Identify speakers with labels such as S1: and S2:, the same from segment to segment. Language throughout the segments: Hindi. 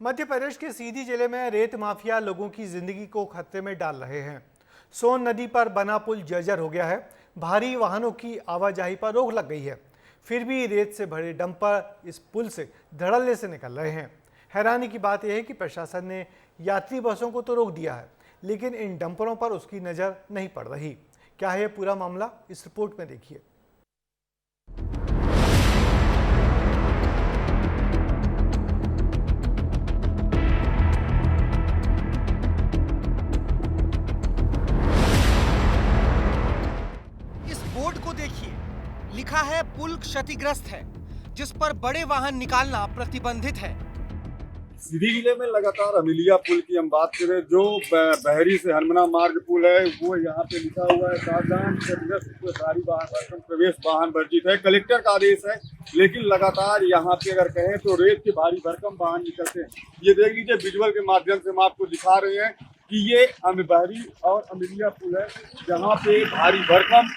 S1: मध्य प्रदेश के सीधी जिले में रेत माफिया लोगों की जिंदगी को खतरे में डाल रहे हैं। सोन नदी पर बना पुल जर्जर हो गया है। भारी वाहनों की आवाजाही पर रोक लग गई है। फिर भी रेत से भरे डंपर इस पुल से धड़ल्ले से निकल रहे हैं। हैरानी की बात यह है कि प्रशासन ने यात्री बसों को तो रोक दिया है, लेकिन इन डंपरों पर उसकी नज़र नहीं पड़ रही। क्या है पूरा मामला, इस रिपोर्ट में देखिए।
S2: बोर्ड को देखिए, लिखा है पुल क्षतिग्रस्त है, जिस पर बड़े वाहन निकालना प्रतिबंधित है।
S3: सीधी जिले में लगातार अमिलिया पुल की हम बात करें, जो बहरी से हरमना मार्ग पुल है, वो यहाँ पे लिखा हुआ है सावधान भारी वाहन प्रवेश वाहन वर्जित है। कलेक्टर का आदेश है, लेकिन लगातार यहाँ पे अगर कहें तो रेत के भारी भरकम वाहन निकलते हैं। ये देख लीजिए, विजुअल के माध्यम से हम आपको दिखा रहे हैं कि ये बहरी और अमिलिया पुल है, जहाँ पे भारी भरकम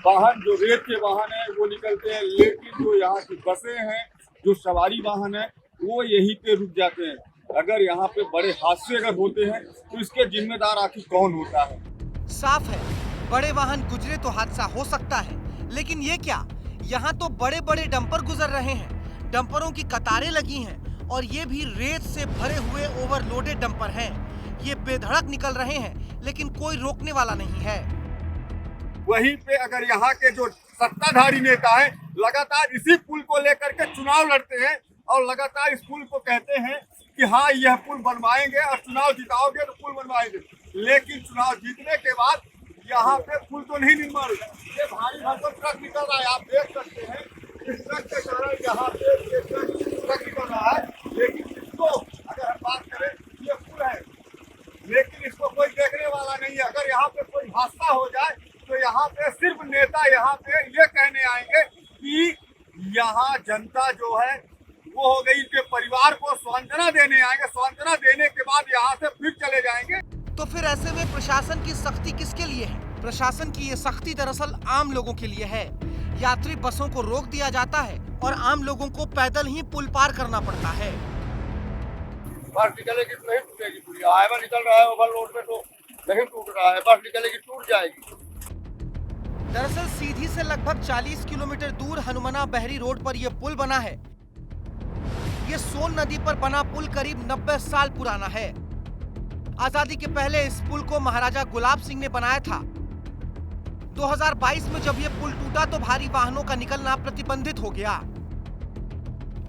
S3: वाहन जो रेत के वाहन है वो निकलते हैं, लेकिन जो यहाँ की बसें हैं, जो सवारी वाहन है, वो यहीं पे रुक जाते हैं। अगर यहाँ पे बड़े हादसे अगर होते हैं तो इसके जिम्मेदार आखिर कौन होता है?
S2: साफ है, बड़े वाहन गुजरे तो हादसा हो सकता है, लेकिन ये क्या, यहाँ तो बड़े बड़े डंपर गुजर रहे हैं। डंपरों की कतारें लगी हैं और ये भी रेत से भरे हुए ओवरलोडेड डंपर हैं। ये बेधड़क निकल रहे हैं, लेकिन कोई रोकने वाला नहीं है।
S3: वहीं पे अगर यहाँ के जो सत्ताधारी नेता हैं, लगातार इसी पुल को लेकर के चुनाव लड़ते हैं और लगातार इस पुल को कहते हैं कि हाँ, यह पुल बनवाएंगे और चुनाव जिताओगे तो पुल बनवाएंगे, लेकिन चुनाव जीतने के बाद यहाँ पे पुल तो नहीं निर्माण। ये भारी भरकम ट्रक निकल रहा है, आप देख सकते हैं, इस ट्रक के कारण यहाँ पे ट्रक निकल रहा है, लेकिन इसको अगर हम बात करें, ये पुल है, लेकिन इसको कोई देखने वाला नहीं है। अगर यहाँ पे कोई हादसा हो जाए तो यहाँ पे सिर्फ नेता यहाँ पे ये कहने आएंगे कि यहाँ जनता जो है वो हो गई, इनके परिवार को सांत्वना देने आएंगे, सांत्वना देने के बाद यहाँ से फिर चले जाएंगे।
S2: तो फिर ऐसे में प्रशासन की सख्ती किसके लिए है? प्रशासन की ये सख्ती दरअसल आम लोगों के लिए है। यात्री बसों को रोक दिया जाता है और आम लोगों को पैदल ही पुल पार करना पड़ता है।
S3: बस निकलेगी तो नहीं टूटेगी, पूरी हाईवे निकल रहा है, ओवरलोड में तो नहीं टूट रहा है, बस निकलेगी टूट जाएगी।
S2: दरअसल सीधी से लगभग 40 किलोमीटर दूर हनुमना बहरी रोड पर यह पुल बना है। ये सोन नदी पर बना पुल करीब 90 साल पुराना है। आजादी के पहले इस पुल को महाराजा गुलाब सिंह ने बनाया था। 2022 में जब यह पुल टूटा तो भारी वाहनों का निकलना प्रतिबंधित हो गया।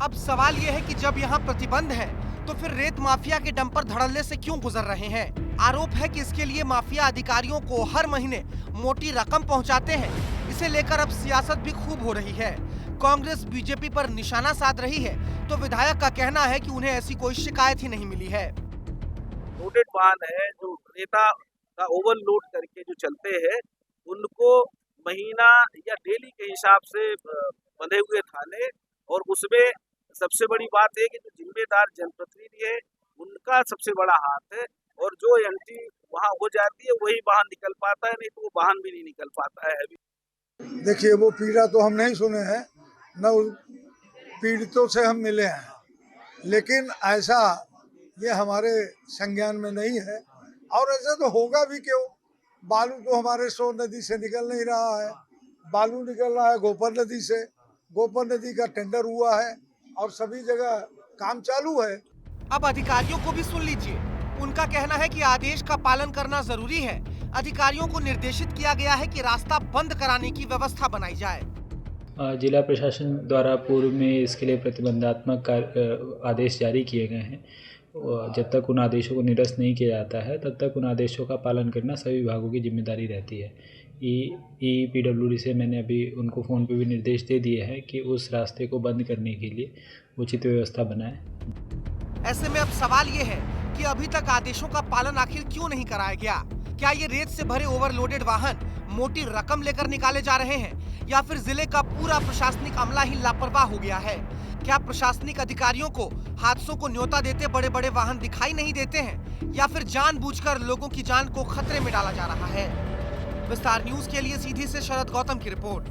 S2: अब सवाल यह है कि जब यहाँ प्रतिबंध है तो फिर रेत माफिया के डंपर धड़ल्ले से क्यों गुजर रहे हैं? आरोप है कि इसके लिए माफिया अधिकारियों को हर महीने मोटी रकम पहुंचाते हैं। इसे लेकर अब सियासत भी खूब हो रही है। कांग्रेस बीजेपी पर निशाना साध रही है, तो विधायक का कहना है कि उन्हें ऐसी कोई शिकायत ही नहीं मिली है।
S4: लोडेड वाहन है जो रेता का ओवरलोड करके जो चलते हैं, उनको महीना या डेली के हिसाब से बंधे हुए थाने, और उसमें सबसे बड़ी बात है कि जो जिम्मेदार जनप्रतिनिधि है उनका सबसे बड़ा हाथ है, और जो एंट्री वहाँ हो जाती है वही वाहन निकल पाता है, नहीं तो वो वाहन भी नहीं निकल पाता है।
S5: देखिए, वो पीड़ा तो हम नहीं सुने हैं, न पीड़ितों से हम मिले हैं, लेकिन ऐसा ये हमारे संज्ञान में नहीं है, और ऐसा तो होगा भी क्यों। बालू तो हमारे सोन नदी से निकल नहीं रहा है, बालू निकल रहा है गोपर नदी से। गोपर नदी का टेंडर हुआ है और सभी जगह काम चालू है।
S2: अब अधिकारियों को भी सुन लीजिए। उनका कहना है कि आदेश का पालन करना जरूरी है। अधिकारियों को निर्देशित किया गया है कि रास्ता बंद कराने की व्यवस्था बनाई जाए।
S6: जिला प्रशासन द्वारा पूर्व में इसके लिए प्रतिबंधात्मक आदेश जारी किए गए हैं। जब तक उन आदेशों को निरस्त नहीं किया जाता है, तब तक उन आदेशों का पालन करना सभी विभागों की जिम्मेदारी रहती है। PWD से मैंने अभी उनको फ़ोन पे भी निर्देश दे दिए हैं कि उस रास्ते को बंद करने के लिए उचित व्यवस्था बनाएं।
S2: ऐसे में अब सवाल ये है कि अभी तक आदेशों का पालन आखिर क्यों नहीं कराया गया? क्या ये रेत से भरे ओवरलोडेड वाहन मोटी रकम लेकर निकाले जा रहे हैं, या फिर जिले का पूरा प्रशासनिक अमला ही लापरवाह हो गया है? क्या प्रशासनिक अधिकारियों को हादसों को न्योता देते बड़े बड़े वाहन दिखाई नहीं देते हैं, या फिर जानबूझकर लोगों की जान को खतरे में डाला जा रहा है? विस्तार न्यूज के लिए सीधी से शरद गौतम की रिपोर्ट।